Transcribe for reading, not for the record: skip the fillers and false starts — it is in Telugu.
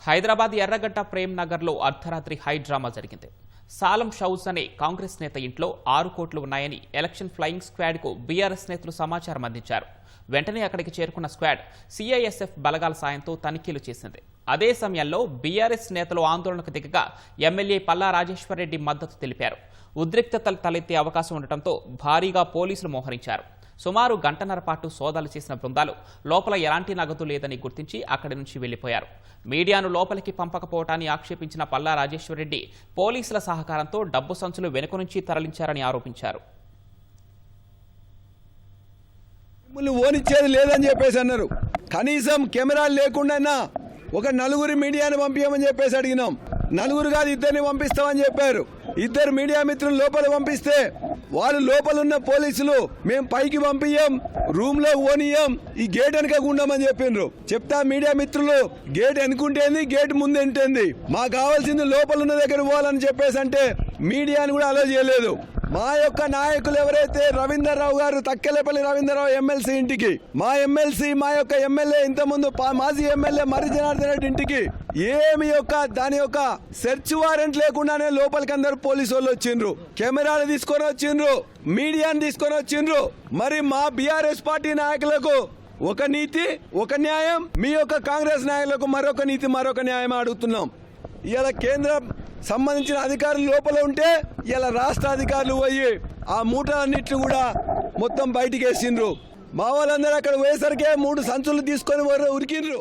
హైదరాబాద్ ఎర్రగడ్డ ప్రేమ్ నగర్లో అర్ధరాత్రి హై డ్రామా జరిగింది. సాలం షౌస్ అనే కాంగ్రెస్ నేత ఇంట్లో 6 కోట్లు ఉన్నాయని ఎలక్షన్ ఫ్లయింగ్ స్క్వాడ్కు బీఆర్ఎస్ నేతలు సమాచారం అందించారు. వెంటనే అక్కడికి చేరుకున్న స్క్వాడ్ సిఐఎస్ఎఫ్ బలగాల సాయంతో తనిఖీలు చేసింది. అదే సమయంలో బీఆర్ఎస్ నేతలు ఆందోళనకు దిగగా ఎమ్మెల్యే పల్లా రాజేశ్వరరెడ్డి మద్దతు తెలిపారు. ఉద్రిక్తతలు తలెత్తే అవకాశం ఉండటంతో భారీగా పోలీసులు మోహరించారు. సుమారు గంటన్నర పాటు సోదాలు చేసిన బృందాలు లోపల ఎలాంటి నగదు లేదని గుర్తించి అక్కడి నుంచి వెళ్లిపోయారు. మీడియాను లోపలికి పంపకపోవటాన్ని ఆక్షేపించిన పల్లా రాజేశ్వరరెడ్డి పోలీసుల సహకారంతో డబ్బు సంచులు వెనుక నుంచి తరలించారని ఆరోపించారు. ఓనిచ్చేది లేదని చెప్పేసి అన్నారు. కనీసం కెమెరాలు లేకుండా ఒక 4 మీడియాని పంపించమని చెప్పేసి అడిగినాం. 4 కాదు 2 పంపిస్తామని చెప్పారు. 2 మీడియా మిత్రులు లోపల పంపిస్తే వాళ్ళు లోపల ఉన్న పోలీసులు మేము పైకి పంపించాం, రూమ్ లో ఓనియం, ఈ గేట్ వెనక ఉండమని చెప్పిండ్రు. చెప్తా మీడియా మిత్రులు గేట్ వెనుకుంటేంది, గేట్ ముందేంటేంది, మాకు కావాల్సింది లోపల ఉన్న దగ్గర పోవాలని చెప్పేసి అంటే మీడియాని కూడా అలో చేయలేదు. మా యొక్క నాయకులు ఎవరైతే రవీందర్రావు గారు, తక్కెలపల్లి రవీందర్రావు ఎమ్మెల్సీ ఇంటికి, మా ఎమ్మెల్సీ మా యొక్క ఎమ్మెల్యే ఇంతకుముందు మాజీ ఎమ్మెల్యే మరి జనార్దన్ రెడ్డి ఇంటికి ఏమి దాని యొక్క సెర్చ్ వారెంట్ లేకుండానే లోపలికి అందరు పోలీసు వాళ్ళు వచ్చిండ్రు, కెమెరాలు తీసుకొని వచ్చిండ్రు, మీడియాని తీసుకొని వచ్చిండ్రు. మరి మా బీఆర్ఎస్ పార్టీ నాయకులకు ఒక నీతి ఒక న్యాయం, మీ యొక్క కాంగ్రెస్ నాయకులకు మరొక నీతి మరొక న్యాయం అడుగుతున్నాం. ఇలా కేంద్రం సంబంధించిన అధికారులు లోపల ఉంటే ఇలా రాష్ట్ర అధికారులు పోయి ఆ మూటలన్నిట్లు కూడా మొత్తం బయటికి వేసిండ్రు. మా వాళ్ళందరూ అక్కడ పోయేసరికి 3 సంచులు తీసుకొని ఉరికిండ్రు.